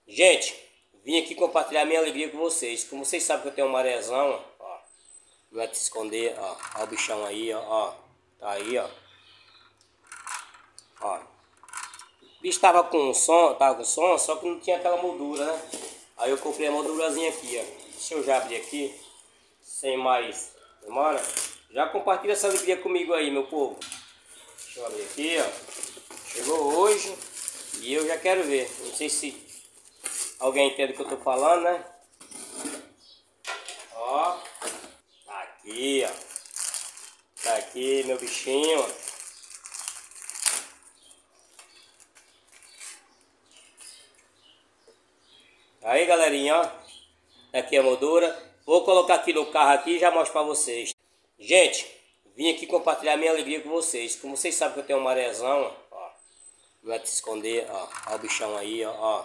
Gente, vim aqui compartilhar minha alegria com vocês. Como vocês sabem que eu tenho um marezão, ó. Não vai te esconder, ó. Ó o bichão aí, ó. Tá aí, ó. Ó. O bicho tava com som, só que não tinha aquela moldura, né? Aí eu comprei a moldurazinha aqui, ó. Deixa eu já abrir aqui, sem mais demora. Já compartilha essa alegria comigo aí, meu povo. Deixa eu abrir aqui, ó. Chegou hoje e eu já quero ver. Não sei se alguém entende o que eu tô falando, né? Ó. Tá aqui, ó. Tá aqui, meu bichinho, ó. Aí, galerinha, ó. Aqui a moldura. Vou colocar aqui no carro aqui e já mostro pra vocês. Gente, vim aqui compartilhar minha alegria com vocês. Como vocês sabem que eu tenho um marezão, ó. Não vai te esconder, ó. Ó o bichão aí, ó.